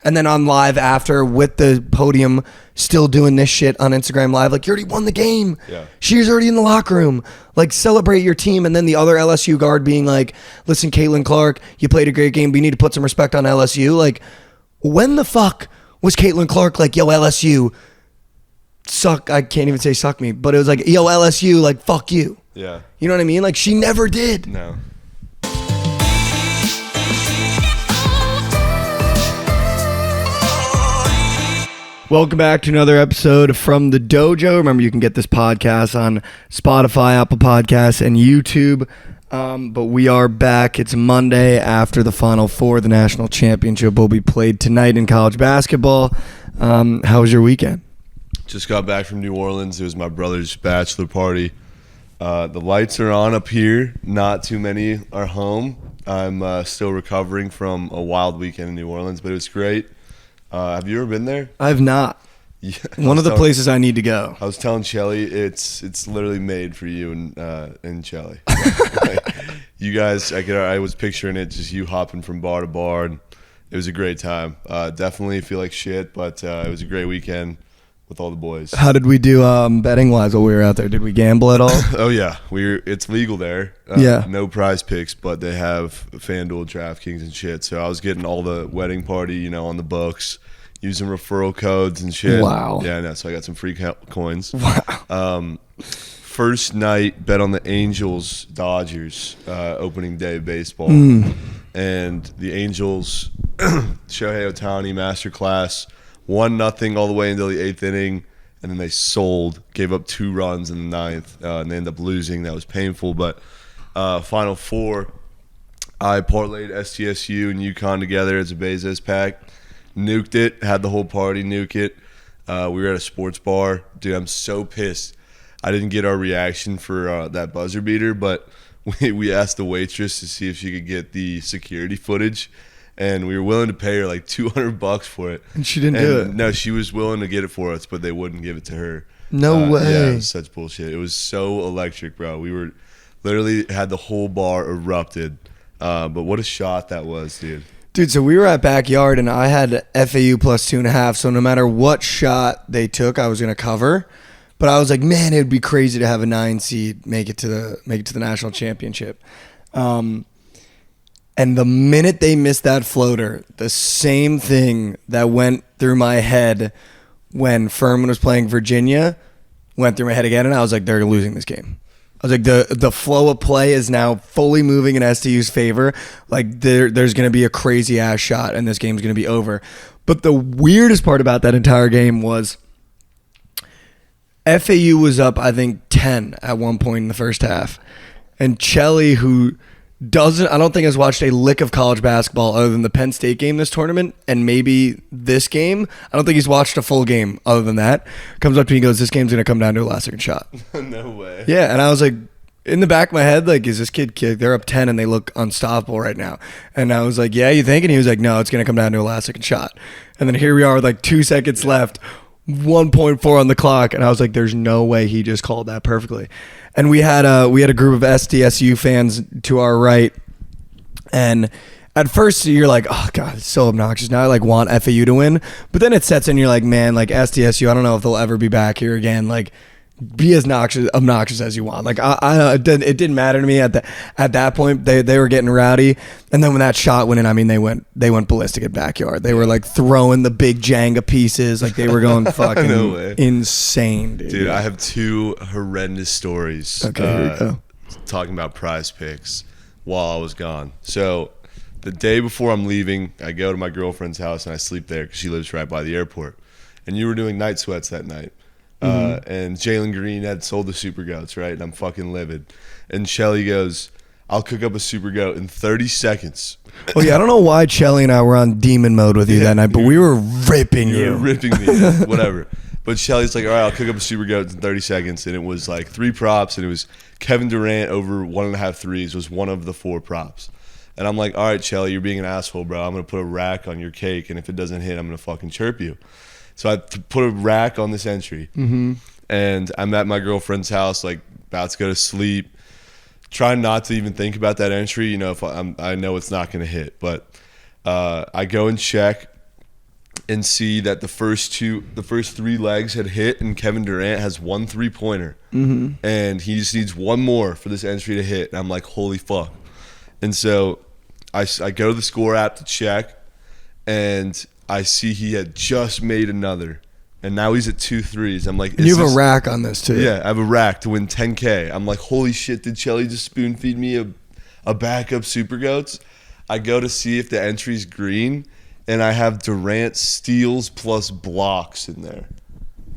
And then on live after with the podium still doing this shit on Instagram Live, like, you already won the game. Yeah. She's already in the locker room. Like, celebrate your team. And then the other LSU guard being like, listen, Caitlin Clark, you played a great game, but you need to put some respect on LSU. Like, when the fuck was Caitlin Clark like, yo, LSU, suck, I can't even say suck me, but it was like, yo, LSU, like, fuck you. Yeah. You know what I mean? Like, she never did. No. Welcome back to another episode from the Dojo. Remember, you can get this podcast on Spotify, Apple Podcasts, and YouTube. But we are back. It's Monday after the Final Four. The national championship will be played tonight in college basketball. How was your weekend? Just got back from New Orleans. It was my brother's bachelor party. The lights are on up here. Not too many are home. I'm still recovering from a wild weekend in New Orleans, but it was great. Have you ever been there? I've not. Yeah, One of the places I need to go. I was telling Shelly, it's literally made for you and Shelly. Like, you guys, I was picturing it, just you hopping from bar to bar, and it was a great time. Definitely feel like shit, but it was a great weekend with all the boys. How did we do betting wise while we were out there? Did we gamble at all? Oh yeah, it's legal there. Yeah. No PrizePicks, but they have FanDuel, DraftKings, and shit. So I was getting all the wedding party, on the books, using referral codes and shit. Wow. Yeah, I know. So I got some free coins. Wow. First night, bet on the Angels Dodgers opening day of baseball, and the Angels, Shohei Ohtani masterclass, 1-0 all the way until the 8th inning. And then they gave up 2 runs in the 9th, and they ended up losing. That was painful. But Final Four, I parlayed SDSU and UConn together as a Bezos pack. Nuked it, had the whole party nuke it. We were at a sports bar. Dude, I'm so pissed. I didn't get our reaction for that buzzer beater, but we asked the waitress to see if she could get the security footage. And we were willing to pay her like $200 for it. And she didn't do it. No, she was willing to get it for us, but they wouldn't give it to her. No way. Yeah, it was such bullshit. It was so electric, bro. We were literally had the whole bar erupted. But what a shot that was, dude. Dude, so we were at Backyard, and I had FAU plus 2.5. So no matter what shot they took, I was going to cover. But I was like, man, it would be crazy to have a 9 seed make it to the national championship. And the minute they missed that floater, the same thing that went through my head when Furman was playing Virginia went through my head again, and I was like, they're losing this game. I was like, the flow of play is now fully moving in SDU's favor. Like, there's going to be a crazy-ass shot, and this game's going to be over. But the weirdest part about that entire game was FAU was up, I think, 10 at one point in the first half. And Chelly, who I don't think has watched a lick of college basketball other than the Penn State game this tournament and maybe this game. I don't think he's watched a full game other than that. Comes up to me and goes, this game's going to come down to a last second shot. No way. Yeah, and I was like, in the back of my head, like, is this kid they're up 10 and they look unstoppable right now. And I was like, yeah, you think? And he was like, no, it's going to come down to a last second shot. And then here we are with like 2 seconds left, 1.4 on the clock, and I was like, there's no way he just called that perfectly. And we had a group of SDSU fans to our right, and at first you're like, oh god, it's so obnoxious. Now I like want FAU to win, but then it sets in, you're like, man, like SDSU, I don't know if they'll ever be back here again. Like, be as obnoxious as you want. Like, it didn't matter to me at that point. They were getting rowdy, and then when that shot went in, I mean, they went ballistic at Backyard. They were like throwing the big Jenga pieces, like they were going fucking No way. insane, dude. Dude, I have 2 horrendous stories. Okay, here we go. Talking about PrizePicks while I was gone. So the day before I'm leaving, I go to my girlfriend's house and I sleep there because she lives right by the airport. And you were doing night sweats that night. And Jalen Green had sold the Super Goats, right? And I'm fucking livid. And Shelly goes, I'll cook up a Super Goat in 30 seconds. Oh, yeah, I don't know why Chelly and I were on demon mode with you that night, but we were ripping you. You were ripping me, yeah, whatever. But Shelly's like, all right, I'll cook up a Super Goat in 30 seconds. And it was like 3 props, and it was Kevin Durant over 1.5 threes was one of the 4 props. And I'm like, all right, Shelly, you're being an asshole, bro. I'm going to put a rack on your cake, and if it doesn't hit, I'm going to fucking chirp you. So I put a rack on this entry, and I'm at my girlfriend's house, like about to go to sleep, trying not to even think about that entry. If I know it's not going to hit, but I go and check, and see that the first three legs had hit, and Kevin Durant has 1 3-pointer, and he just needs one more for this entry to hit. And I'm like, holy fuck! And so I go to the score app to check, and I see he had just made another, and now he's at 2 threes. I'm like, you have a rack on this too. Yeah, I have a rack to win $10K. I'm like, holy shit! Did Chelly just spoon feed me a backup Super Goats? I go to see if the entry's green. And I have Durant steals plus blocks in there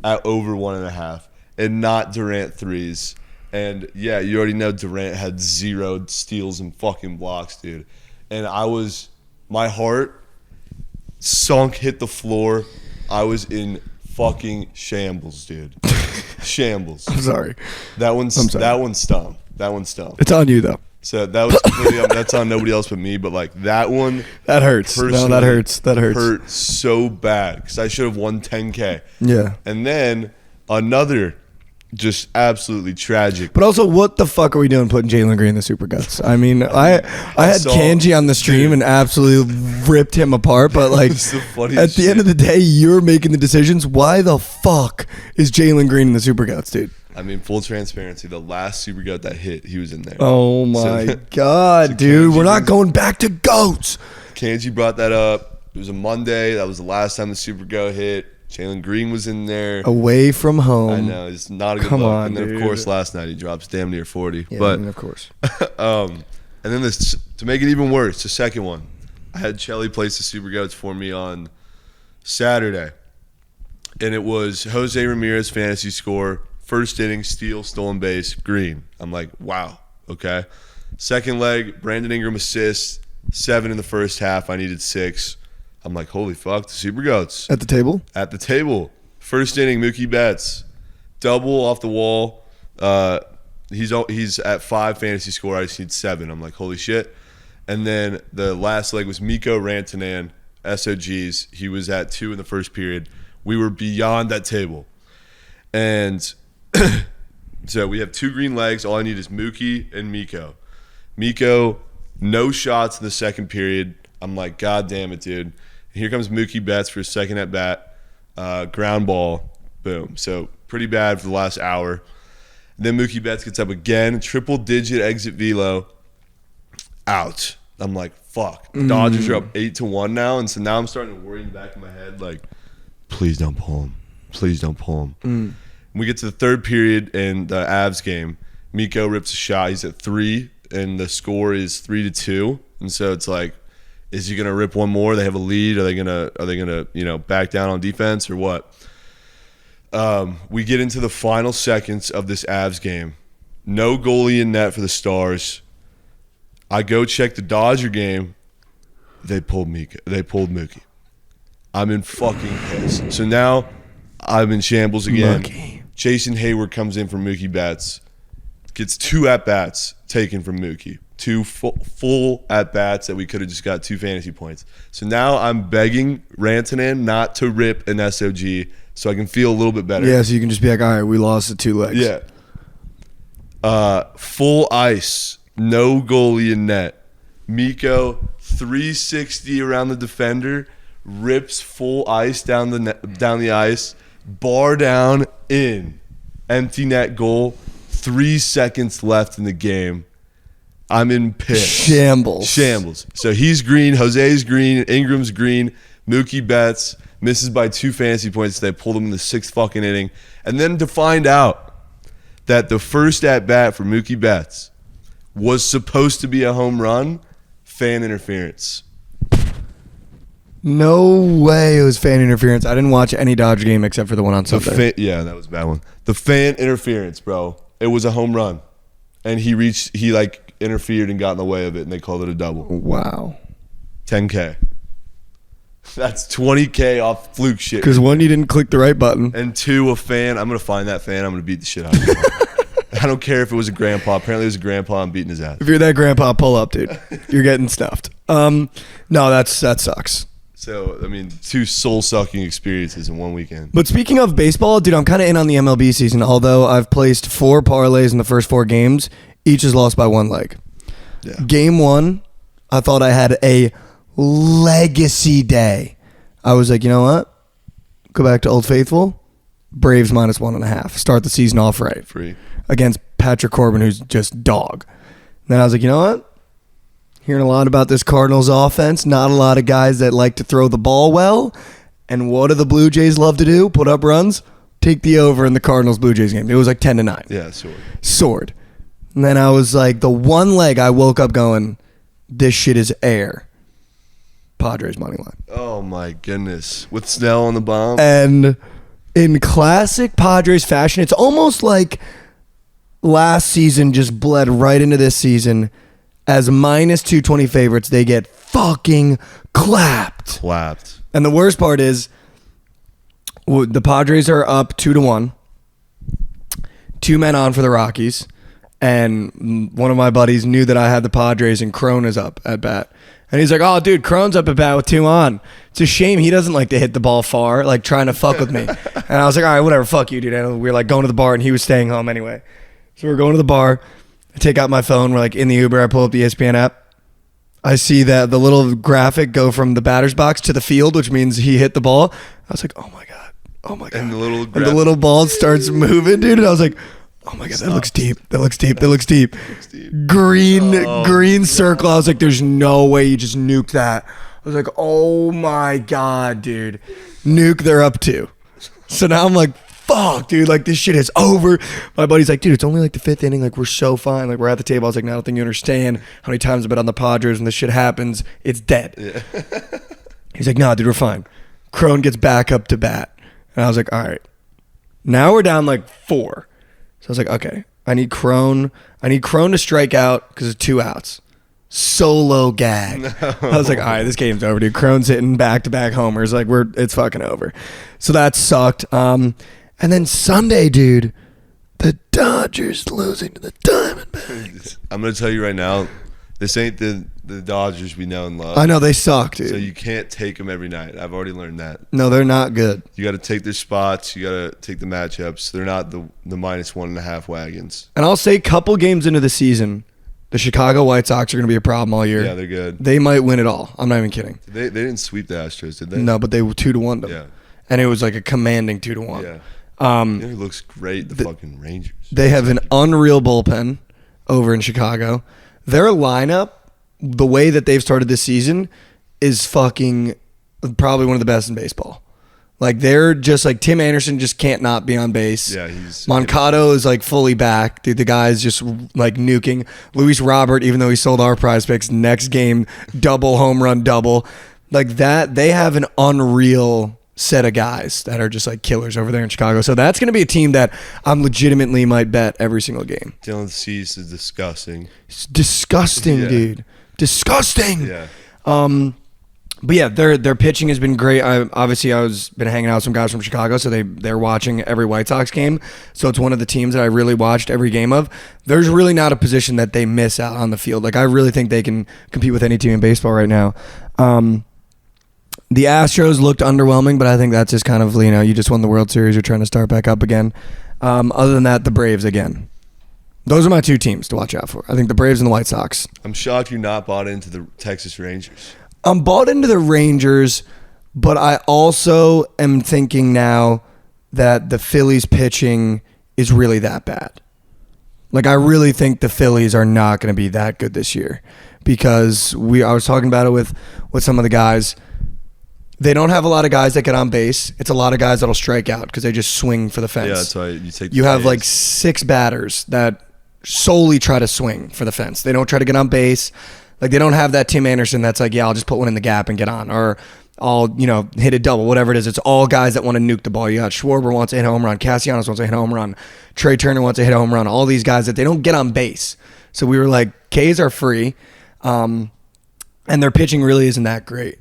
at over 1.5, and not Durant threes. And yeah, you already know Durant had 0 steals and fucking blocks, dude. And my heart sunk, hit the floor. I was in fucking shambles, dude. Shambles. I'm sorry. That one stung. That one stung. It's on you though. So that was completely that's on nobody else but me. But like that one, that hurts. No, that hurts. That hurts. Hurt so bad because I should have won $10K. Yeah. And then another, just absolutely tragic. But also, what the fuck are we doing putting Jalen Green in the Super Guts? I mean, I had Kanji on the stream and absolutely ripped him apart. But like, at the end of the day, you're making the decisions. Why the fuck is Jalen Green in the Super Guts, dude? I mean, full transparency, the last Super Goat that hit, he was in there. Oh, my God, dude. We're not going back to GOATs. Kanji brought that up. It was a Monday. That was the last time the Super Goat hit. Jalen Green was in there. Away from home. I know. It's not a good look. And then, of course, last night he drops damn near 40. Yeah, but, of course. And then to make it even worse, the second one, I had Chelly place the Super Goats for me on Saturday. And it was Jose Ramirez fantasy score. First inning, steal, stolen base, green. I'm like, wow, okay. Second leg, Brandon Ingram assist, 7 in the first half. I needed 6. I'm like, holy fuck, the Super Goats. At the table? At the table. First inning, Mookie Betts. Double off the wall. He's at 5 fantasy score. I just need 7. I'm like, holy shit. And then the last leg was Mikko Rantanen, SOGs. He was at 2 in the first period. We were beyond that table. And so we have 2 green legs. All I need is Mookie and Mikko. Mikko, no shots in the second period. I'm like, God damn it, dude. And here comes Mookie Betts for his second at bat. Ground ball. Boom. So pretty bad for the last hour. And then Mookie Betts gets up again. Triple-digit exit velo. Out. I'm like, fuck. Dodgers are up 8-1 now. And so now I'm starting to worry in the back of my head, like, please don't pull him. Please don't pull him. We get to the third period in the Avs game. Mikko rips a shot. He's at 3, and the score is 3-2. And so it's like, is he gonna rip one more? They have a lead. Are they gonna back down on defense or what? We get into the final seconds of this Avs game. No goalie in net for the Stars. I go check the Dodger game. They pulled Mookie. I'm in fucking piss. So now I'm in shambles again. Mookie. Jason Hayward comes in for Mookie Betts. Gets 2 at-bats taken from Mookie. 2 full at-bats that we could have just got 2 fantasy points. So now I'm begging Rantanen not to rip an SOG so I can feel a little bit better. Yeah, so you can just be like, all right, we lost the 2 legs. Yeah. Full ice. No goalie in net. Mikko, 360 around the defender. Rips full ice down the ice. Bar down, in. Empty net goal. 3 seconds left in the game. I'm in piss. Shambles. So he's green. Jose's green. Ingram's green. Mookie Betts misses by 2 fantasy points. They pulled him in the 6th fucking inning. And then to find out that the first at-bat for Mookie Betts was supposed to be a home run, fan interference. No way it was fan interference. I didn't watch any Dodger game except for the one on Sunday. Yeah, that was a bad one. The fan interference, bro. It was a home run. And he interfered and got in the way of it, and they called it a double. Wow. $10K. That's $20K off fluke shit. Because 1, you didn't click the right button. And 2, a fan. I'm going to find that fan. I'm going to beat the shit out of him. I don't care if it was a grandpa. Apparently it was a grandpa. I'm beating his ass. If you're that grandpa, pull up, dude. You're getting stuffed. No, that sucks. So, I mean, 2 soul-sucking experiences in 1 weekend. But speaking of baseball, dude, I'm kind of in on the MLB season. Although I've placed 4 parlays in the first 4 games. Each is lost by 1 leg. Yeah. Game 1, I thought I had a legacy day. I was like, you know what? go back to Old Faithful. Braves -1.5. Start the season off right. Free. Against Patrick Corbin, who's just dog. Then I was like, you know what? Hearing a lot about this Cardinals offense. Not a lot of guys that like to throw the ball well. And what do the Blue Jays love to do? Put up runs. Take the over in the Cardinals-Blue Jays game. It was like 10-9. Yeah, Sword. And then I was like, the one leg I woke up going, this shit is air. Padres money line. Oh my goodness. With Snell on the bomb. And in classic Padres fashion, it's almost like last season just bled right into this season. As -220 favorites, they get fucking clapped. And the worst part is, the Padres are up 2-1. 2 men on for the Rockies. And one of my buddies knew that I had the Padres and Crone is up at bat. And he's like, oh, dude, Crone's up at bat with 2 on. It's a shame he doesn't like to hit the ball far, like trying to fuck with me. And I was like, all right, whatever, fuck you, dude. And we were like going to the bar and he was staying home anyway. So we're going to the bar. I take out my phone. We're like in the Uber. I pull up the ESPN app. I see that the little graphic go from the batter's box to the field, which means he hit the ball. I was like, oh my God. Oh my God. And the little ball starts moving, dude. And I was like, oh my God, that looks deep. That looks deep. Green circle. I was like, there's no way you just nuked that. I was like, oh my God, dude. Nuke, they're up 2. So now I'm like, fuck, dude, like this shit is over. My buddy's like, dude, it's only like the 5th inning. Like, we're so fine. Like, we're at the table. I was like, no, I don't think you understand how many times I've been on the Padres when this shit happens. It's dead. Yeah. He's like, no, dude, we're fine. Crone gets back up to bat. And I was like, all right. Now we're down like 4. So I was like, okay, I need Crone to strike out because it's 2 outs. Solo gag. No. I was like, all right, this game's over, dude. Crone's hitting back-to-back homers. Like, it's fucking over. So that sucked. And then Sunday, dude, the Dodgers losing to the Diamondbacks. I'm going to tell you right now, this ain't the Dodgers we know and love. I know, they suck, dude. So you can't take them every night. I've already learned that. No, they're not good. You got to take their spots. You got to take the matchups. They're not the -1.5 wagons. And I'll say, couple games into the season, the Chicago White Sox are going to be a problem all year. Yeah, they're good. They might win it all. I'm not even kidding. They didn't sweep the Astros, did they? No, but they 2-1 them. Yeah. And it was like a commanding 2-1. Yeah. It looks great, the fucking Rangers. They have an unreal bullpen over in Chicago. Their lineup, the way that they've started this season, is fucking probably one of the best in baseball. Like, they're just like, Tim Anderson just can't not be on base. Yeah, he's Moncado is like fully back. Dude, the guy's just like nuking. Luis Robert, even though he sold our PrizePicks, next game, double home run, double. Like that, they have an unreal set of guys that are just like killers over there in Chicago. So that's going to be a team that I'm legitimately might bet every single game. Dylan Cease is disgusting. It's disgusting, dude. Disgusting. Yeah. But yeah, their pitching has been great. I was been hanging out with some guys from Chicago, so they're watching every White Sox game. So it's one of the teams that I really watched every game of. There's really not a position that they miss out on the field. Like, I really think they can compete with any team in baseball right now. The Astros looked underwhelming, but I think that's just kind of, you just won the World Series. You're trying to start back up again. Other than that, the Braves again. Those are my 2 teams to watch out for. I think the Braves and the White Sox. I'm shocked you're not bought into the Texas Rangers. I'm bought into the Rangers, but I also am thinking now that the Phillies pitching is really that bad. Like, I really think the Phillies are not going to be that good this year because I was talking about it with some of the guys. They don't have a lot of guys that get on base. It's a lot of guys that'll strike out because they just swing for the fence. Yeah, that's why you take. You have like 6 batters that solely try to swing for the fence. They don't try to get on base. Like, they don't have that Tim Anderson that's like, yeah, I'll just put one in the gap and get on, or I'll hit a double, whatever it is. It's all guys that want to nuke the ball. You got Schwarber wants to hit a home run, Castellanos wants to hit a home run, Trey Turner wants to hit a home run. All these guys that they don't get on base. So we were like, K's are free, and their pitching really isn't that great.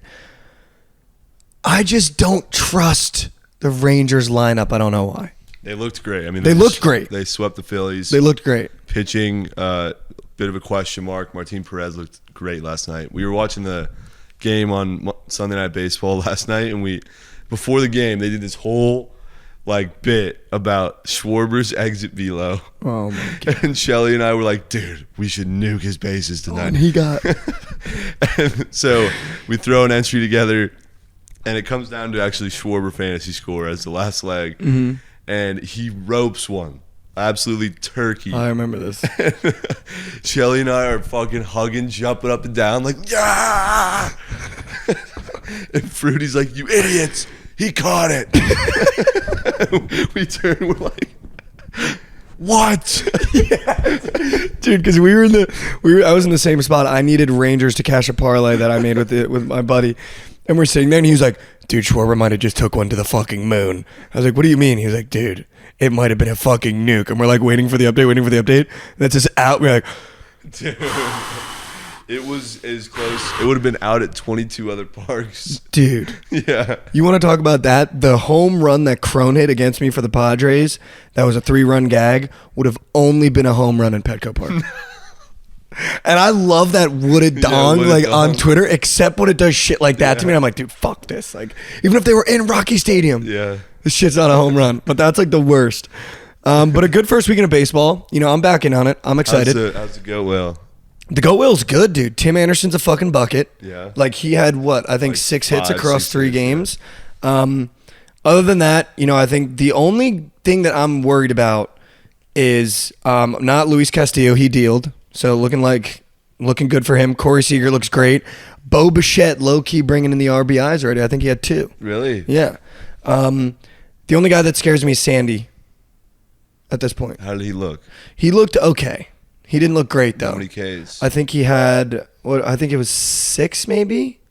I just don't trust the Rangers lineup. I don't know why. They looked great. I mean, they looked great. They swept the Phillies. They looked great. Pitching, bit of a question mark. Martin Perez looked great last night. We were watching the game on Sunday Night Baseball last night, and before the game, they did this whole bit about Schwarber's exit velo. Oh my God. And Shelly and I were like, dude, we should nuke his bases tonight. And he got. And so we throw an entry together. and it comes down to actually Schwarber fantasy score as the last leg, and he ropes one. Absolutely turkey. I remember this. Shelly and I are fucking hugging, jumping up and down like, yeah! And Fruity's like, you idiots! He caught it! We turn, we're like, what? Dude, because I was in the same spot. I needed Rangers to cash a parlay that I made with my buddy. And we're sitting there and he was like, dude, Schwarber might have just took one to the fucking moon. I was like, what do you mean? He was like, dude, it might have been a fucking nuke. And we're like waiting for the update. That's just out. We're like, dude, it was as close. It would have been out at 22 other parks. Dude. Yeah. You want to talk about that? The home run that Crone hit against me for the Padres, that was a 3-run gag, would have only been a home run in Petco Park. And I love that wooded dong on Twitter, except when it does shit like that to me. I'm like, dude, fuck this. Like, even if they were in Rocky Stadium, this shit's not a home run. But that's like the worst. But a good first weekend of baseball. You know, I'm back in on it. I'm excited. How's it go, Will? The go Will's good, dude. Tim Anderson's a fucking bucket. Yeah. Like, he had, I think 6 hits across 3 games. Other than that, you know, I think the only thing that I'm worried about is not Luis Castillo. He dealed. So looking good for him. Corey Seager looks great. Bo Bichette low-key bringing in the RBIs already. I think he had 2. Really? Yeah. The only guy that scares me is Sandy at this point. How did he look? He looked okay. He didn't look great, though. How many Ks? I think he had, I think it was 6 maybe.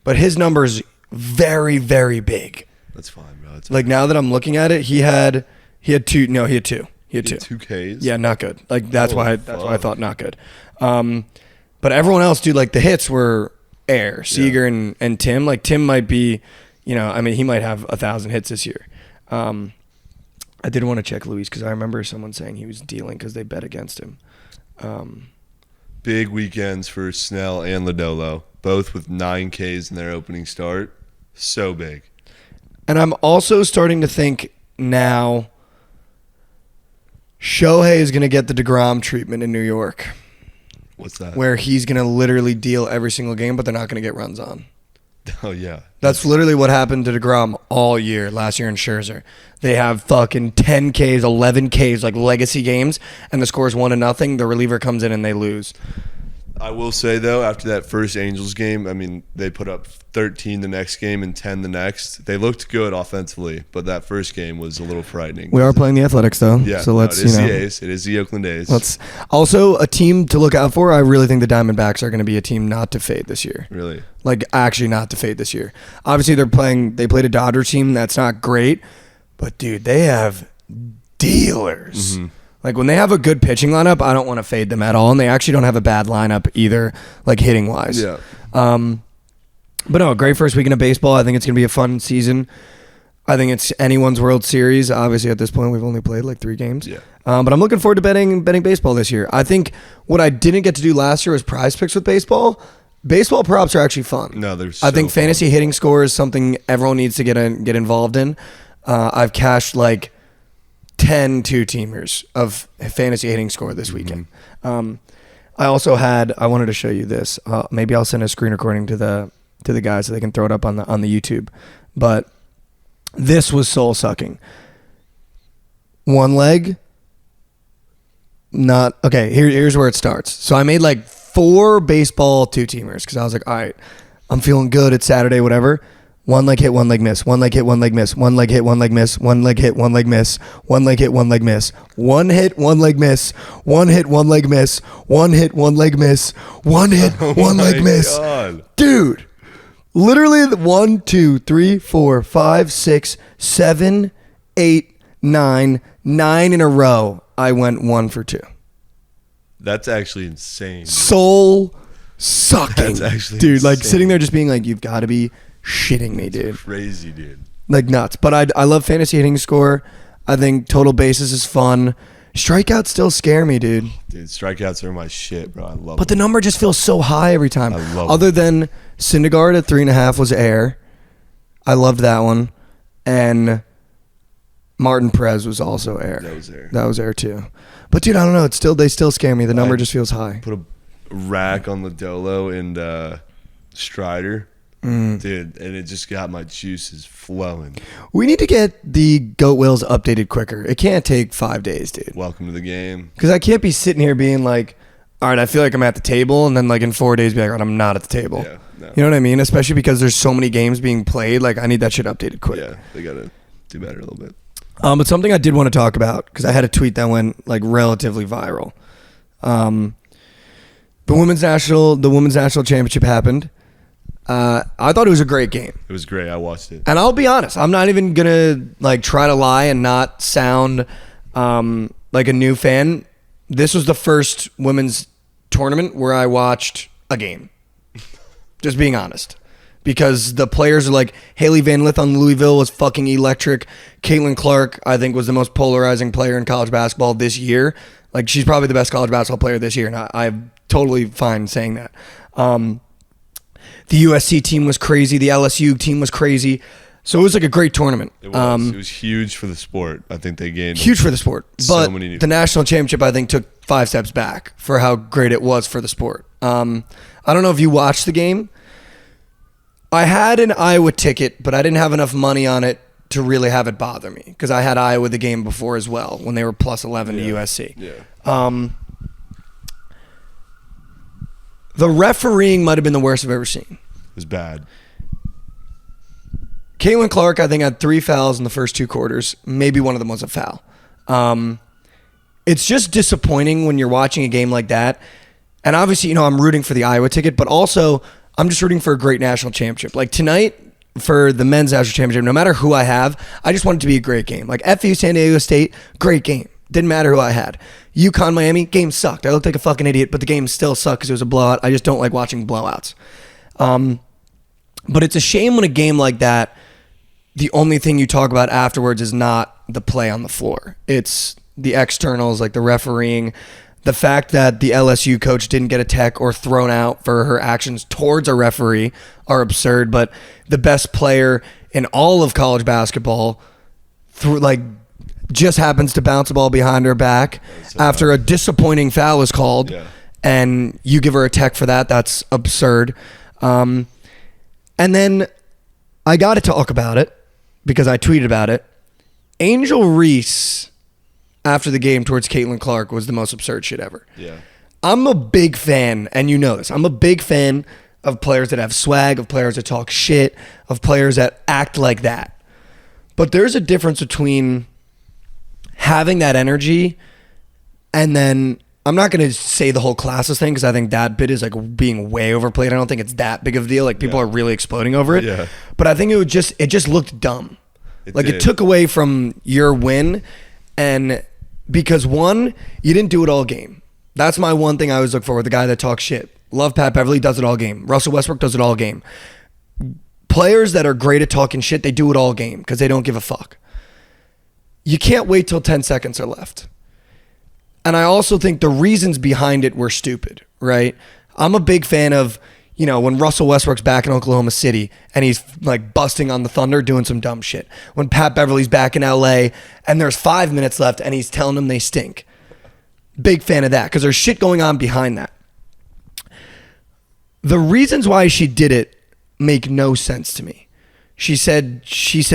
But his number's very, very big. That's fine, bro. That's like, now that I'm looking at it, he had 2. No, he had 2. He had 2. 2 Ks? Yeah, not good. Like, that's why I thought not good. But everyone else, dude, like, the hits were air. Seager and Tim. Like, Tim might be, you know, I mean, he might have 1,000 hits this year. I did want to check Luis because I remember someone saying he was dealing because they bet against him. Big weekends for Snell and Lodolo, both with 9 Ks in their opening start. So big. And I'm also starting to think now Shohei is going to get the DeGrom treatment in New York. What's that? Where he's going to literally deal every single game, but they're not going to get runs on. Oh, yeah. That's literally what happened to DeGrom all year, last year in Scherzer. They have fucking 10 Ks, 11 Ks, like legacy games, and the score is 1-0. The reliever comes in and they lose. I will say, though, after that first Angels game, I mean, they put up 13 the next game and 10 the next. They looked good offensively, but that first game was a little frightening. We are playing the Athletics, though. Yeah, so let's, it is the A's. It is the Oakland A's. Let's also a team to look out for. I really think the Diamondbacks are going to be a team not to fade this year. Really? Like, actually not to fade this year. Obviously, they played a Dodger team that's not great, but, dude, they have dealers. Mm-hmm. Like, when they have a good pitching lineup, I don't want to fade them at all, and they actually don't have a bad lineup either, like, hitting-wise. Yeah. But no, great first weekend of baseball. I think it's going to be a fun season. I think it's anyone's World Series. Obviously, at this point, we've only played, like, 3 games. Yeah. But I'm looking forward to betting baseball this year. I think what I didn't get to do last year was prize picks with baseball. Baseball props are actually fun. No, they're so I think fantasy hitting score is something everyone needs to get involved in. I've cashed, like, 10 2-teamers of fantasy hitting score this weekend. I also I wanted to show you this. Maybe I'll send a screen recording to the guys so they can throw it up on the YouTube. But this was soul sucking. One leg. Not okay. Here's where it starts. So I made like 4 baseball 2-teamers because I was like, all right, I'm feeling good. It's Saturday, whatever. 1 leg hit, 1 leg miss. 1 leg hit, 1 leg miss. 1 leg hit, 1 leg miss. 1 leg hit, 1 leg miss. 1 leg hit, 1 leg miss. 1 hit, 1 leg miss. 1 hit, 1 leg miss. 1 hit, 1 leg miss. 1 hit, 1 leg miss. Dude, literally 1, 2, 3, 4, 5, 6, 7, 8, 9 in a row. I went 1 for 2. That's actually insane. Soul sucking. That's actually dude. insane. Like sitting there just being like, you've got to be shitting me, dude. Crazy, dude. Like nuts. But I love fantasy hitting score. I think total bases is fun. Strikeouts still scare me, dude. Dude, strikeouts are my shit, bro. I love But the number just feels so high every time. I love Other than Syndergaard at 3.5 was air. I loved that one. And Martin Perez was also air. That was air too. But dude, I don't know. They still scare me. The number just feels high. Put a rack on Lodolo and Strider. dude, and it just got my juices flowing. We need to get the goat wheels updated quicker. It can't take 5 days, dude. Welcome to the game. Because I can't be sitting here being like, all right, I feel like I'm at the table, and then like in 4 days be like, all right, I'm not at the table. Yeah, no. You know what I mean? Especially because there's so many games being played. Like, I need that shit updated quick. Yeah, they gotta do better a little bit. But something I did want to talk about, because I had a tweet that went like relatively viral. The women's national championship happened. I thought it was a great game. It was great. I watched it. And I'll be honest, I'm not even gonna like try to lie and not sound like a new fan. This was the first women's tournament where I watched a game. Just being honest. Because the players are like, Haley Van Lith on Louisville was fucking electric. Caitlin Clark, I think, was the most polarizing player in college basketball this year. Like, she's probably the best college basketball player this year, and I'm totally fine saying that. The USC team was crazy. The LSU team was crazy. So it was like a great tournament. It was huge for the sport. I think they gained huge for the sport. But the national championship, I think, took 5 steps back for how great it was for the sport. I don't know if you watched the game. I had an Iowa ticket, but I didn't have enough money on it to really have it bother me because I had Iowa the game before as well when they were plus 11 to USC. Yeah. The refereeing might have been the worst I've ever seen. It was bad. Caitlin Clark, I think, had 3 fouls in the first 2 quarters. Maybe one of them was a foul. It's just disappointing when you're watching a game like that. And obviously, I'm rooting for the Iowa ticket, but also I'm just rooting for a great national championship. Like tonight, for the men's national championship, no matter who I have, I just want it to be a great game. Like FU San Diego State, great game. Didn't matter who I had. UConn Miami, game sucked. I looked like a fucking idiot, but the game still sucked because it was a blowout. I just don't like watching blowouts. But it's a shame when a game like that, the only thing you talk about afterwards is not the play on the floor. It's the externals, like the refereeing, the fact that the LSU coach didn't get a tech or thrown out for her actions towards a referee are absurd. But the best player in all of college basketball just happens to bounce a ball behind her back after a disappointing foul is called, and you give her a tech for that. That's absurd. And then I got to talk about it because I tweeted about it. Angel Reese, after the game towards Caitlin Clark, was the most absurd shit ever. Yeah. I'm a big fan, and you know this. I'm a big fan of players that have swag, of players that talk shit, of players that act like that. But there's a difference between having that energy and then, I'm not going to say the whole classes thing because I think that bit is like being way overplayed. I don't think it's that big of a deal. Like people are really exploding over it. Yeah. But I think it just looked dumb. It It took away from your win, and because one, you didn't do it all game. That's my one thing I always look for with the guy that talks shit. Love Pat Beverly, does it all game. Russell Westbrook does it all game. Players that are great at talking shit, they do it all game because they don't give a fuck. You can't wait till 10 seconds are left. And I also think the reasons behind it were stupid, right? I'm a big fan of, when Russell Westbrook's back in Oklahoma City and he's like busting on the Thunder doing some dumb shit. When Pat Beverly's back in LA and there's 5 minutes left and he's telling them they stink. Big fan of that because there's shit going on behind that. The reasons why she did it make no sense to me. She said she's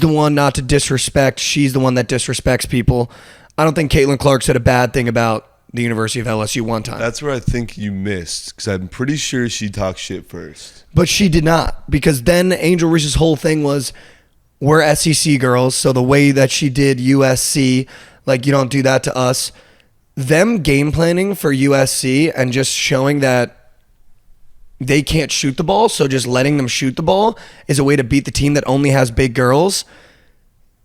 the one not to disrespect. She's the one that disrespects people. I don't think Caitlin Clark said a bad thing about the University of LSU one time. That's where I think you missed because I'm pretty sure she talked shit first. But she did not, because then Angel Reese's whole thing was, we're SEC girls, so the way that she did USC, like you don't do that to us. Them game planning for USC and just showing that they can't shoot the ball, so just letting them shoot the ball is a way to beat the team that only has big girls.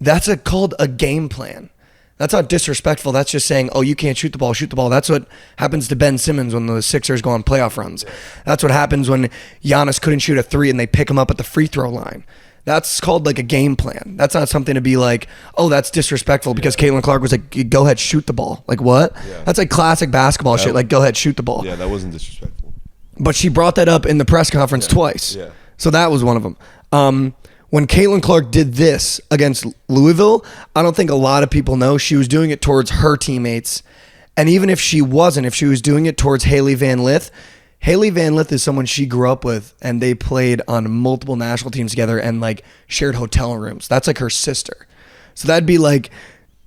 That's called a game plan. That's not disrespectful. That's just saying, oh, you can't shoot the ball, shoot the ball. That's what happens to Ben Simmons when the Sixers go on playoff runs. That's what happens when Giannis couldn't shoot a 3 and they pick him up at the free throw line. That's called like a game plan. That's not something to be like, oh, that's disrespectful because Caitlin Clark was like, go ahead, shoot the ball. Like what? Yeah. That's like classic basketball shit. Like, go ahead, shoot the ball. Yeah, that wasn't disrespectful. But she brought that up in the press conference twice. Yeah. So that was one of them. When Caitlin Clark did this against Louisville, I don't think a lot of people know she was doing it towards her teammates. And even if she wasn't, if she was doing it towards Haley Van Lith Haley Van Lith is someone she grew up with, and they played on multiple national teams together and like shared hotel rooms. That's like her sister. So that'd be like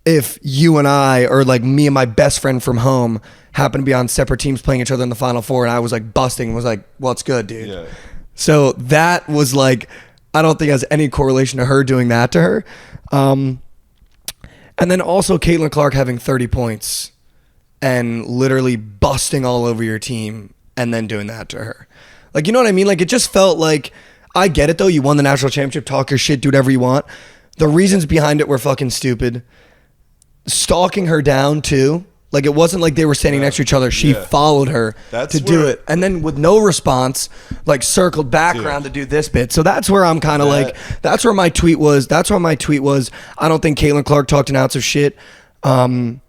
if you and I, or like me and my best friend from home, happened to be on separate teams playing each other in the Final Four, and I was like busting, was like, "What's good, dude?" Yeah. So that was like, I don't think it has any correlation to her doing that to her. And then also Caitlin Clark having 30 points and literally busting all over your team and then doing that to her. Like, you know what I mean? Like, it just felt like, I get it though. You won the national championship, talk your shit, do whatever you want. The reasons behind it were fucking stupid. Stalking her down too. Like, it wasn't like they were standing next to each other. She followed her to do it. And then with no response, like circled back around to do this bit. So that's where I'm kind of like, that's where my tweet was. I don't think Caitlin Clark talked an ounce of shit. And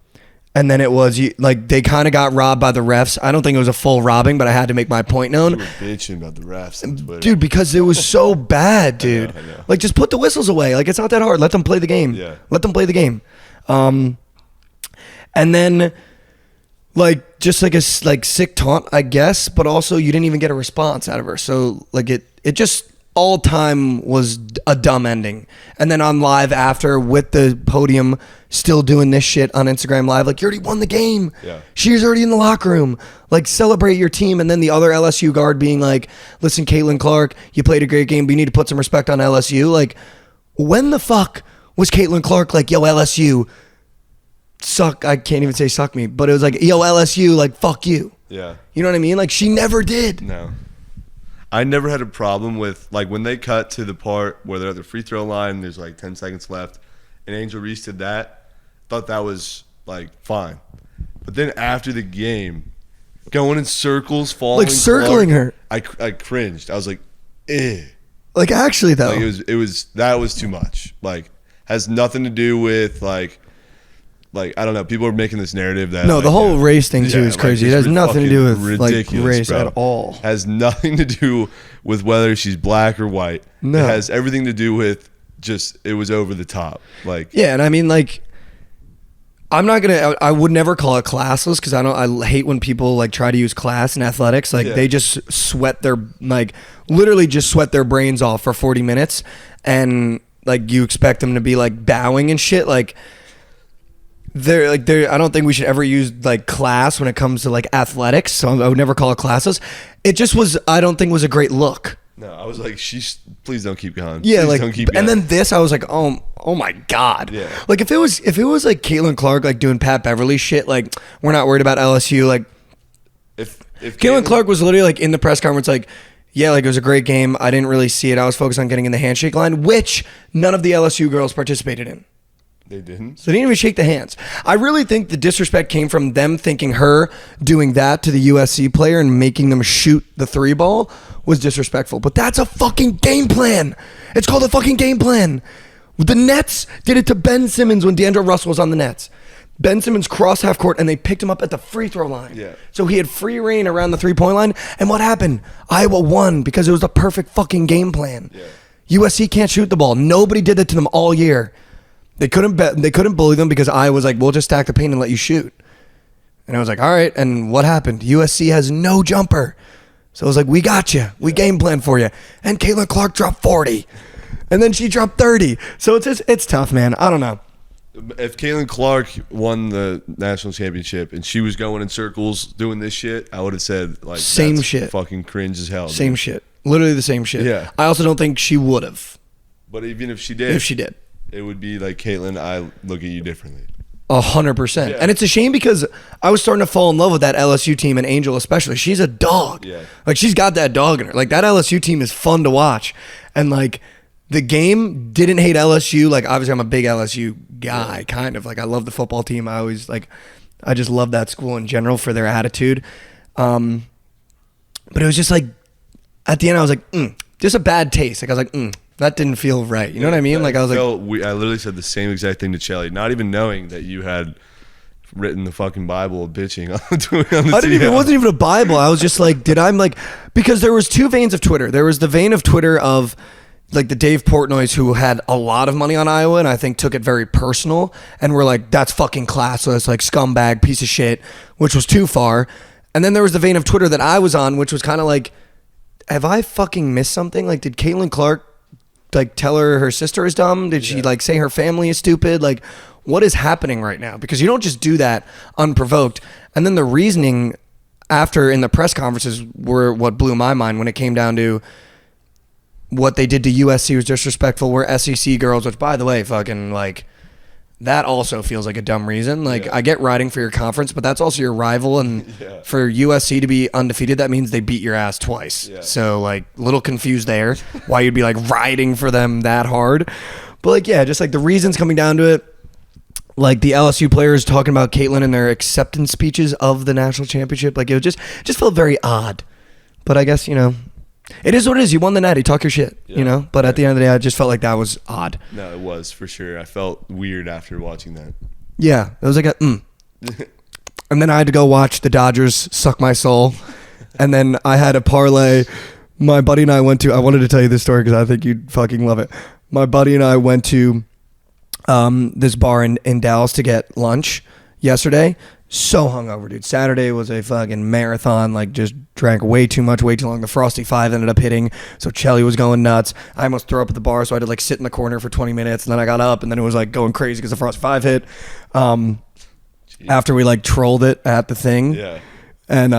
then it was like they kind of got robbed by the refs. I don't think it was a full robbing, but I had to make my point known. You were bitching about the refs on Twitter. Dude, because it was so bad, dude. I know. Like, just put the whistles away. Like, it's not that hard. Let them play the game. Yeah. Let them play the game. And then, like, just like a sick taunt, I guess, but also you didn't even get a response out of her. So, like, it just all time was a dumb ending. And then on live after with the podium still doing this shit on Instagram Live, like, you already won the game. Yeah. She's already in the locker room. Like, celebrate your team. And then the other LSU guard being like, listen, Caitlin Clark, you played a great game, but you need to put some respect on LSU. Like, when the fuck was Caitlin Clark like, yo, LSU, suck, I can't even say suck me, but it was like, yo, LSU, like, fuck you. Yeah. You know what I mean? Like, she never did. No. I never had a problem with, like, when they cut to the part where they're at the free throw line, there's like 10 seconds left, and Angel Reese did that. Thought that was, like, fine. But then after the game, going in circles, following Like, circling Clark, her. I cringed. I was like, eh. Like, actually, though. Like, that was too much. Like, has nothing to do with, like, I don't know. People are making this narrative that no, the whole race thing too is crazy. It has nothing to do with like race bro. at all. Has nothing to do with whether she's black or white. No. It has everything to do with just it was over the top. Like, yeah, and I mean, like, I would never call it classless because I hate when people like try to use class in athletics. Like, they just sweat their literally just sweat their brains off for 40 minutes, and like you expect them to be like bowing and shit. Like, I don't think we should ever use like class when it comes to like athletics. So I would never call it classes. It just was, I don't think was a great look. no, I was like, please don't keep going. Yeah, Please like, don't keep and going. then this, I was like, oh my god. Yeah. Like, if it was like Caitlin Clark like doing Pat Beverly shit, like, we're not worried about LSU. Like, if Caitlin Clark was literally like in the press conference, like, yeah, like, it was a great game. I didn't really see it. I was focused on getting in the handshake line, which none of the LSU girls participated in. they didn't. So they didn't even shake the hands. I really think the disrespect came from them thinking her doing that to the USC player and making them shoot the 3 ball was disrespectful. But that's a fucking game plan. It's called a fucking game plan. The Nets did it to Ben Simmons when D'Angelo Russell was on the Nets. Ben Simmons crossed half court and they picked him up at the free throw line. Yeah. So he had free reign around the 3-point line. And what happened? Iowa won because it was the perfect fucking game plan. Yeah. USC can't shoot the ball. Nobody did that to them all year. They couldn't bully them because I was like, we'll just stack the paint and let you shoot. And I was like, all right. And what happened? USC has no jumper. So I was like, we got you. We game plan for you. And Caitlin Clark dropped 40. And then she dropped 30. So it's tough, man. I don't know. If Caitlin Clark won the national championship and she was going in circles doing this shit, I would have said, like, Same that's shit. fucking cringe as hell. Same dude. shit. Literally the same shit. Yeah. I also don't think she would have. But even if she did, it would be like, Caitlin, I look at you differently. 100%. Yeah. And it's a shame because I was starting to fall in love with that LSU team and Angel especially. She's a dog. Yeah. Like, she's got that dog in her. Like, that LSU team is fun to watch. And like, the game didn't hate LSU. Like, obviously I'm a big LSU guy, kind of. Like, I love the football team. I just love that school in general for their attitude. But it was just like, at the end I was like, just a bad taste. Like, I was like, that didn't feel right. You know what I mean? Like, I was like, I literally said the same exact thing to Chelly, not even knowing that you had written the fucking Bible of bitching on the it wasn't even a Bible. I was just like, because there was 2 veins of Twitter. There was the vein of Twitter of like the Dave Portnoys who had a lot of money on Iowa and I think took it very personal and were like, that's fucking classless, like, scumbag, piece of shit, which was too far. And then there was the vein of Twitter that I was on, which was kind of like, have I fucking missed something? Like, did Caitlin Clark like tell her sister is dumb? Did she like say her family is stupid? Like, what is happening right now? Because you don't just do that unprovoked. And then the reasoning after in the press conferences were what blew my mind when it came down to what they did to USC was disrespectful. We're SEC girls, which by the way, fucking like, that also feels like a dumb reason. Like, I get riding for your conference, but that's also your rival. And for USC to be undefeated, that means they beat your ass twice. Yeah. So, like, a little confused there why you'd be, like, riding for them that hard. But, like, yeah, just, like, the reasons coming down to it, like, the LSU players talking about Caitlin and their acceptance speeches of the national championship. Like, it just felt very odd. But I guess, you know, it is what it is. You won the natty. Talk your shit, you know? But at the end of the day, I just felt like that was odd. No, it was, for sure. I felt weird after watching that. Yeah. It was like And then I had to go watch the Dodgers suck my soul. And then I had a parlay. My buddy and I went to, I wanted to tell you this story because I think you'd fucking love it. My buddy and I went to this bar in Dallas to get lunch yesterday. So hungover, dude. Saturday was a fucking marathon. Like, just drank way too much, way too long. The Frosty 5 ended up hitting, so Chelly was going nuts. I almost threw up at the bar, so I had to like sit in the corner for 20 minutes, and then I got up, and then it was like going crazy because the Frosty 5 hit. After we like trolled it at the thing, and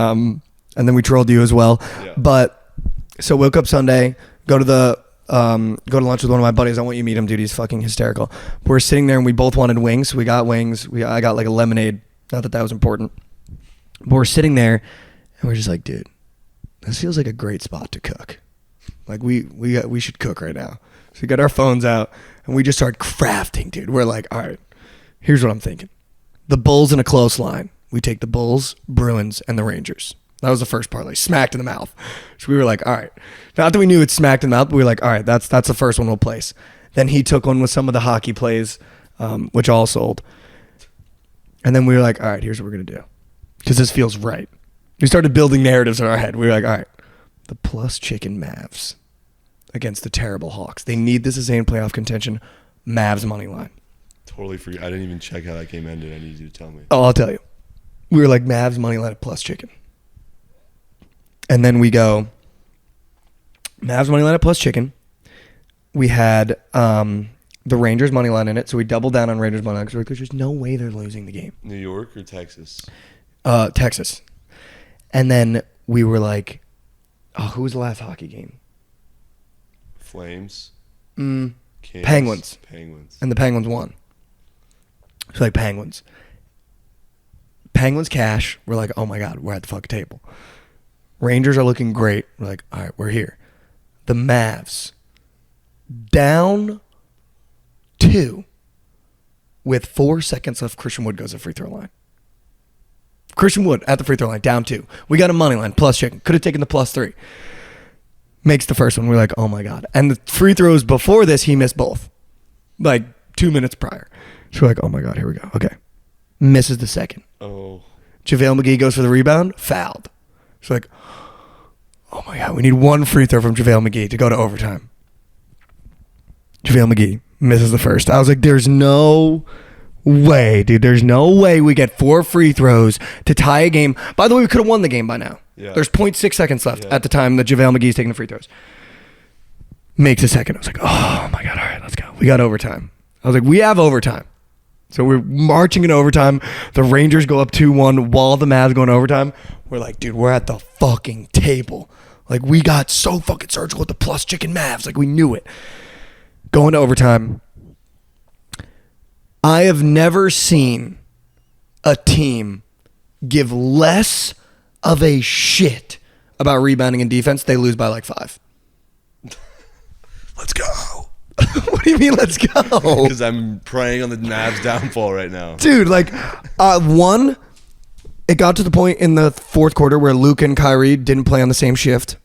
then we trolled you as well. Yeah. But so woke up Sunday, go to lunch with one of my buddies. I want you to meet him, dude. He's fucking hysterical. We're sitting there, and we both wanted wings. So we got wings. I got like a lemonade. Not that was important. But we're sitting there, and we're just like, dude, this feels like a great spot to cook. Like, we should cook right now. So we got our phones out, and we just start crafting, dude. We're like, all right, here's what I'm thinking. The Bulls in a close line. We take the Bulls, Bruins, and the Rangers. That was the first parlay. Smacked in the mouth. So we were like, all right. Not that we knew it smacked in the mouth, but we were like, all right, that's the first one we'll place. Then he took one with some of the hockey plays, which all sold. And then we were like, all right, here's what we're going to do. Because this feels right. We started building narratives in our head. We were like, all right, the plus chicken Mavs against the terrible Hawks. They need this as a playoff contention. Mavs money line. Totally forgot. I didn't even check how that game ended. I need you to tell me. Oh, I'll tell you. We were like, Mavs money line at plus chicken. And then we go, Mavs money line at plus chicken. We had the Rangers money line in it, so we doubled down on Rangers money line because we're like, there's just no way they're losing the game. New York or Texas? Texas. And then we were like, oh, who was the last hockey game? Flames. Penguins. And the Penguins won. So like Penguins cash. We're like, oh my God, we're at the fucking table. Rangers are looking great. We're like, all right, we're here. The Mavs down 2 with 4 seconds left. Christian Wood goes to free throw line. Christian Wood at the free throw line, down 2. We got a money line, plus chicken. Could have taken the plus 3. Makes the first one. We're like, oh my God. And the free throws before this, he missed both. Like 2 minutes prior. So we're like, oh my God, here we go. Okay. Misses the second. Oh. JaVale McGee goes for the rebound, fouled. So like, oh my God, we need 1 free throw from JaVale McGee to go to overtime. JaVale McGee misses the first. I was like, there's no way, dude. There's no way we get 4 free throws to tie a game. By the way, we could have won the game by now. Yeah. There's 0.6 seconds left at the time that JaVale McGee's taking the free throws. Makes a second. I was like, oh my God, all right, let's go. We got overtime. I was like, we have overtime. So we're marching in overtime. The Rangers go up 2-1 while the Mavs go in overtime. We're like, dude, we're at the fucking table. Like, we got so fucking surgical with the plus chicken Mavs. Like, we knew it. Going to overtime. I have never seen a team give less of a shit about rebounding and defense. They lose by like 5. Let's go. What do you mean, let's go? Because I'm praying on the Mavs downfall right now. Dude, like, it got to the point in the fourth quarter where Luka and Kyrie didn't play on the same shift.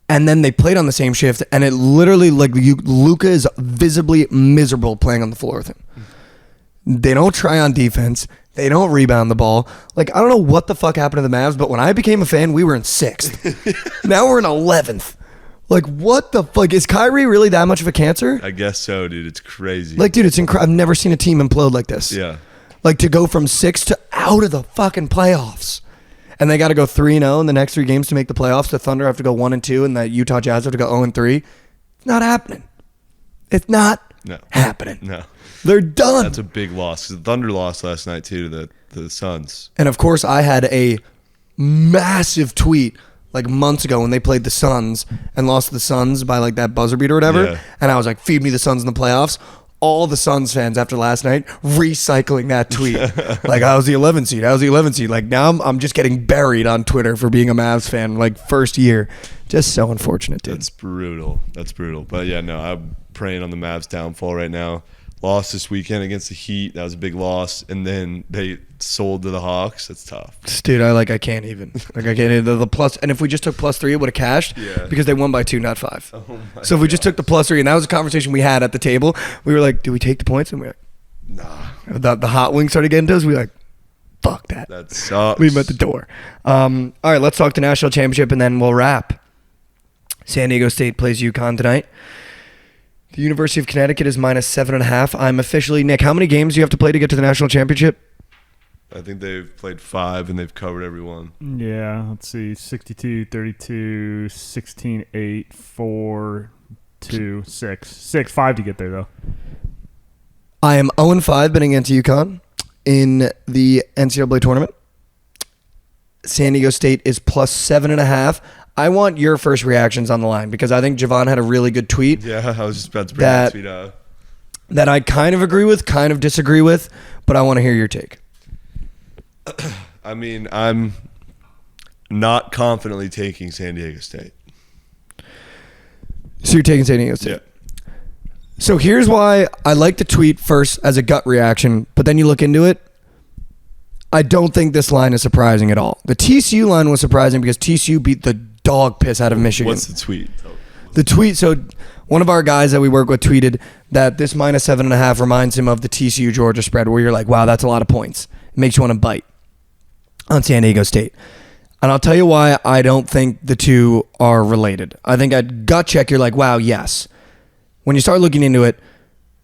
And then they played on the same shift, and it literally, like, Luka is visibly miserable playing on the floor with him. They don't try on defense. They don't rebound the ball. Like, I don't know what the fuck happened to the Mavs, but when I became a fan, we were in 6th. Now we're in 11th. Like, what the fuck? Is Kyrie really that much of a cancer? I guess so, dude. It's crazy. Like, dude, it's incredible. I've never seen a team implode like this. Yeah. Like, to go from 6th to out of the fucking playoffs. and they got to go 3-0 in the next 3 games to make the playoffs. The Thunder have to go 1-2, and the Utah Jazz have to go 0-3. It's not happening. It's not happening. No. They're done. That's a big loss. The Thunder lost last night, too, to the Suns. And, of course, I had a massive tweet like months ago when they played the Suns and lost to the Suns by like that buzzer beat or whatever. Yeah. And I was like, feed me the Suns in the playoffs. All the Suns fans after last night recycling that tweet. Like, I was the 11 seed. I was the 11 seed. Like, now I'm just getting buried on Twitter for being a Mavs fan, like, first year. Just so unfortunate, dude. That's brutal. But, yeah, no, I'm preying on the Mavs' downfall right now. Lost this weekend against the Heat. That was a big loss. And then they sold to the Hawks. That's tough. Dude, I can't even. Like, I can't even. The plus, and if we just took +3, it would have cashed because they won by 2, not 5. Oh so if we just took the +3, and that was a conversation we had at the table, we were like, do we take the points? And we were like, nah. The hot wings started getting to us. We were like, fuck that. That sucks. Leave them at the door. All right, let's talk the national championship, and then we'll wrap. San Diego State plays UConn tonight. The University of Connecticut is -7.5. I'm officially, Nick, how many games do you have to play to get to the national championship? I think they've played 5 and they've covered every one. Yeah, let's see. 62, 32, 16, 8, 4, 2, 6. 5 to get there, though. I am 0-5 betting against UConn in the NCAA tournament. San Diego State is +7.5. I want your first reactions on the line because I think Javon had a really good tweet. Yeah, I was just about to bring that tweet out. That I kind of agree with, kind of disagree with, but I want to hear your take. I mean, I'm not confidently taking San Diego State. So you're taking San Diego State? Yeah. So here's why I like the tweet first as a gut reaction, but then you look into it. I don't think this line is surprising at all. The TCU line was surprising because TCU beat the dog piss out of Michigan. What's the tweet? The tweet, so one of our guys that we work with tweeted that this -7.5 reminds him of the TCU-Georgia spread where you're like, wow, that's a lot of points. It makes you want to bite on San Diego State. And I'll tell you why I don't think the two are related. I think at gut check, you're like, wow, yes. When you start looking into it,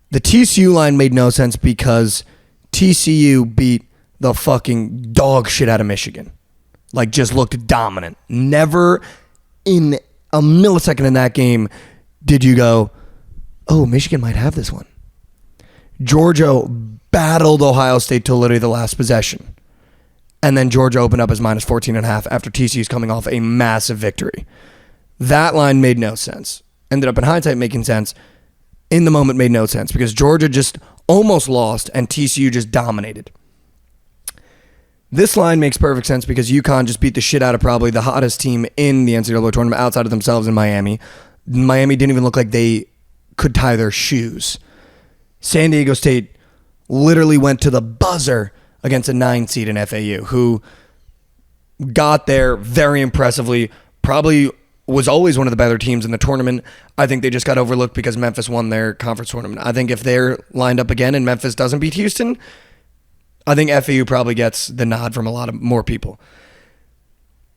the TCU line made no sense because TCU beat the fucking dog shit out of Michigan. Like, just looked dominant. Never in a millisecond in that game did you go, oh, Michigan might have this one. Georgia battled Ohio State till literally the last possession. And then Georgia opened up as -14.5 after TCU's coming off a massive victory. That line made no sense. Ended up in hindsight making sense. In the moment made no sense because Georgia just almost lost and TCU just dominated. This line makes perfect sense because UConn just beat the shit out of probably the hottest team in the NCAA tournament outside of themselves in Miami. Miami didn't even look like they could tie their shoes. San Diego State literally went to the buzzer against a 9 seed in FAU who got there very impressively, probably was always one of the better teams in the tournament. I think they just got overlooked because Memphis won their conference tournament. I think if they're lined up again and Memphis doesn't beat Houston, I think FAU probably gets the nod from a lot of more people.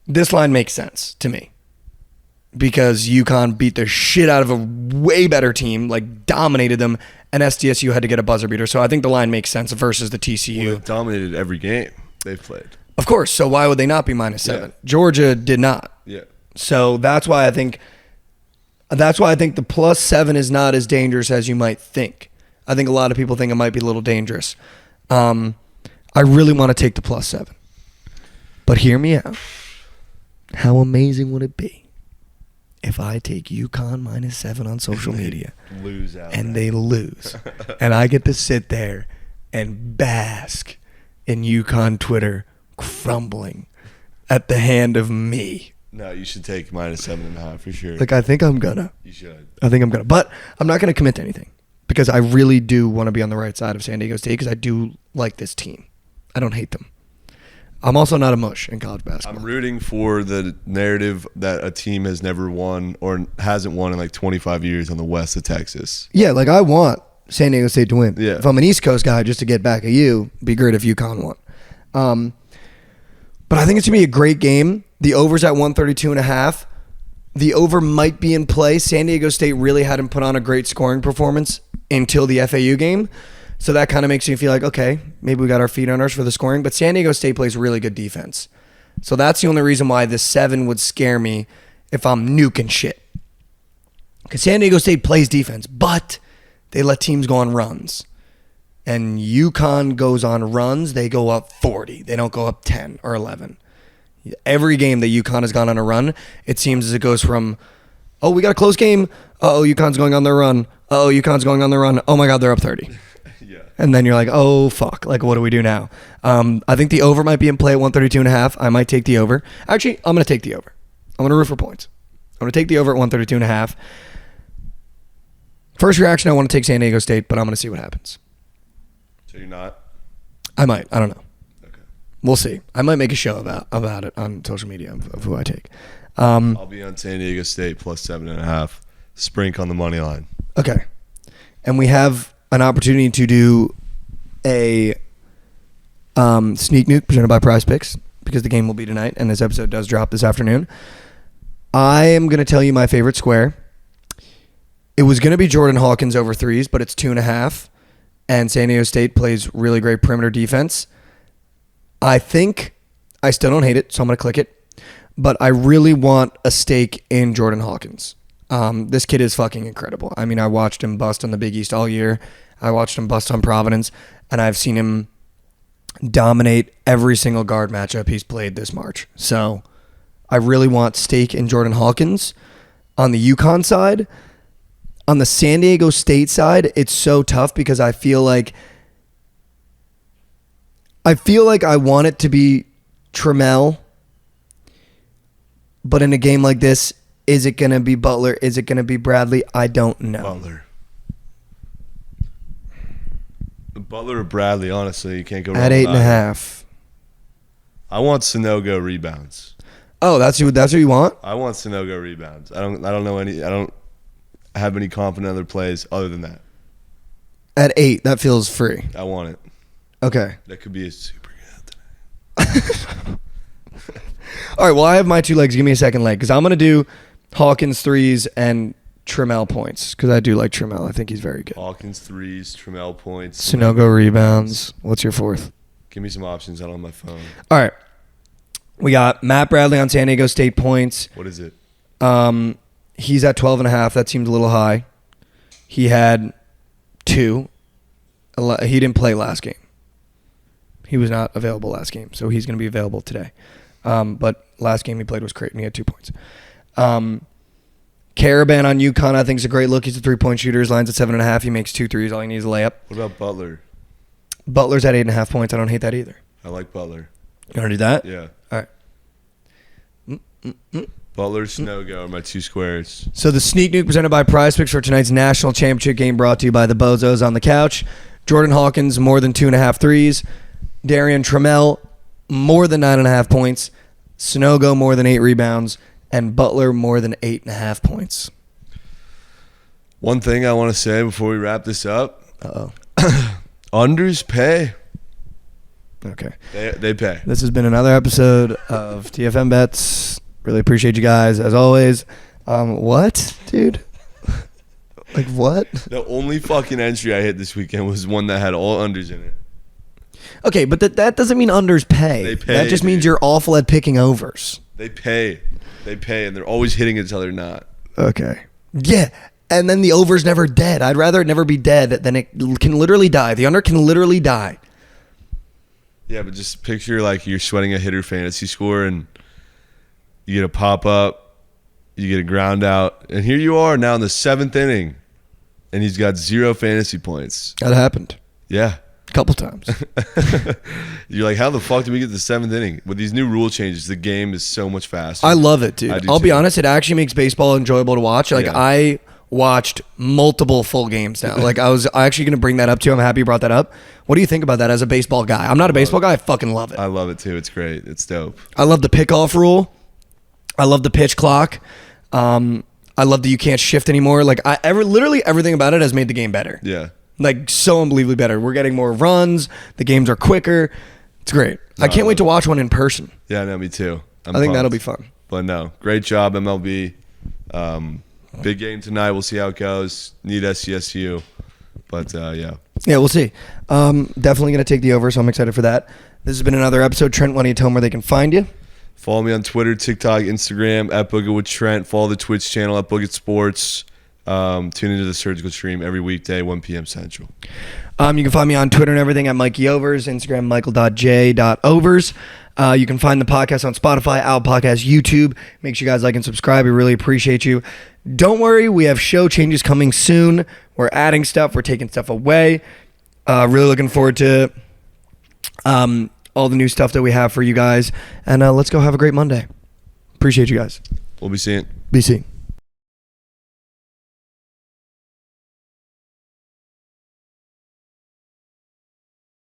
This line makes sense to me because UConn beat the shit out of a way better team, like dominated them, and SDSU had to get a buzzer beater. So I think the line makes sense versus the TCU. Well, they dominated every game they've played. Of course. So why would they not be -7? Yeah. Georgia did not. Yeah. So that's why I think the +7 is not as dangerous as you might think. I think a lot of people think it might be a little dangerous. I really want to take the +7. But hear me out. How amazing would it be if I take UConn -7 on social media lose out and they lose and I get to sit there and bask in UConn Twitter crumbling at the hand of me? No, you should take -7.5 for sure. Like, I think I'm gonna. You should. I think I'm gonna. But I'm not gonna commit to anything because I really do want to be on the right side of San Diego State because I do like this team. I don't hate them. I'm also not a mush in college basketball. I'm rooting for the narrative that a team has never won or hasn't won in like 25 years on the west of Texas. Yeah, like I want San Diego State to win. Yeah. If I'm an East Coast guy, just to get back at you, it'd be great if UConn won. But I think it's going to be a great game. The over's at 132.5. The over might be in play. San Diego State really hadn't put on a great scoring performance until the FAU game. So that kind of makes me feel like, okay, maybe we got our feet on ours for the scoring. But San Diego State plays really good defense. So that's the only reason why the 7 would scare me if I'm nuking shit. Because San Diego State plays defense, but they let teams go on runs. And UConn goes on runs, they go up 40. They don't go up 10 or 11. Every game that UConn has gone on a run, it seems as it goes from, oh, we got a close game. Uh-oh, UConn's going on their run. Uh-oh, UConn's going on their run. Oh, my God, they're up 30. Yeah. And then you're like, oh, fuck. Like, what do we do now? I think the over might be in play at 132.5. I might take the over. Actually, I'm going to take the over. I'm going to root for points. I'm going to take the over at 132.5. First reaction, I want to take San Diego State, but I'm going to see what happens. So you're not? I might. I don't know. Okay. We'll see. I might make a show about it on social media of who I take. I'll be on San Diego State plus 7.5. Sprink on the money line. Okay. And we have an opportunity to do a sneak nuke presented by PrizePicks because the game will be tonight and this episode does drop this afternoon. I am going to tell you my favorite square. It was going to be Jordan Hawkins over 3s, but it's 2.5. And San Diego State plays really great perimeter defense. I think I still don't hate it, so I'm going to click it. But I really want a stake in Jordan Hawkins. This kid is fucking incredible. I mean, I watched him bust on the Big East all year. I watched him bust on Providence, and I've seen him dominate every single guard matchup he's played this March. So I really want stake in Jordan Hawkins. On the UConn side, on the San Diego State side, it's so tough because I feel like I want it to be Trammell, but in a game like this, is it going to be Butler? Is it going to be Bradley? I don't know. Butler or Bradley, honestly, you can't go wrong At with 8.5. I want Sunogo rebounds. Oh, that's who you want? I want Sunogo rebounds. I don't know any. I don't have any confident other plays other than that. At 8, that feels free. I want it. Okay. That could be a super good today. All right, well, I have my 2 legs. Give me a second leg because I'm going to do Hawkins 3s and Trammell points because I do like Trammell. I think he's very good. Hawkins 3s, Trammell points. Sunogo rebounds. What's your 4th? Give me some options out on my phone. All right. We got Matt Bradley on San Diego State points. What is it? He's at 12.5. That seems a little high. He had 2. He didn't play last game. He was not available last game, so he's going to be available today. But last game he played was Creighton. He had 2 points. Caravan on UConn, I think, is a great look. He's a 3-point shooter. His line's at 7.5. He makes 2 threes. All he needs is a layup. What about Butler? Butler's at 8.5 points. I don't hate that either. I like Butler. You want to do that? Yeah. All right. Butler, Sunogo are my 2 squares. So the sneak nuke presented by PrizePicks for tonight's national championship game brought to you by the Bozos on the couch. Jordan Hawkins, more than 2.5 threes. Darian Trammell, more than 9.5 points. Sunogo, more than 8 rebounds. And Butler, more than 8.5 points. One thing I want to say before we wrap this up. Uh-oh. Unders pay. Okay. They pay. This has been another episode of TFM Bets. Really appreciate you guys, as always. What, dude? Like, what? The only fucking entry I hit this weekend was one that had all unders in it. Okay, but that doesn't mean unders pay. They pay, that just means dude. you're awful at picking overs. They pay, and they're always hitting it until they're not. Okay. Yeah, and then the over's never dead. I'd rather it never be dead than it can literally die. The under can literally die. Yeah, but just picture like you're sweating a hitter fantasy score and you get a pop up, you get a ground out, and here you are now in the 7th inning, and he's got 0 fantasy points. That happened. Yeah. A couple times. You're like, how the fuck did we get to the 7th inning? With these new rule changes, the game is so much faster. I love it, dude. I'll be honest, it actually makes baseball enjoyable to watch. Like, Yeah. I watched multiple full games now. Like, I was actually going to bring that up too. I'm happy you brought that up. What do you think about that as a baseball guy? I'm not a baseball guy. I fucking love it. I love it too. It's great. It's dope. I love the pickoff rule. I love the pitch clock. I love that you can't shift anymore. Like, literally everything about it has made the game better. Yeah. Like, so unbelievably better. We're getting more runs. The games are quicker. It's great. I can't wait to watch one in person. Yeah, no, me too. I think that'll be fun. But no, great job, MLB. Big game tonight. We'll see how it goes. Need SDSU. But, yeah. Yeah, we'll see. Definitely going to take the over, so I'm excited for that. This has been another episode. Trent, why don't you tell them where they can find you? Follow me on Twitter, TikTok, Instagram, at Boogie with Trent. Follow the Twitch channel, at Boogie Sports. Tune into the Surgical Stream every weekday, 1 p.m. Central. You can find me on Twitter and everything at Mikey Overs, Instagram, michael.j.overs. You can find the podcast on Spotify, Apple Podcasts, YouTube. Make sure you guys like and subscribe. We really appreciate you. Don't worry, we have show changes coming soon. We're adding stuff. We're taking stuff away. Really looking forward to all the new stuff that we have for you guys. And let's go have a great Monday. Appreciate you guys. We'll be seeing. Be seeing.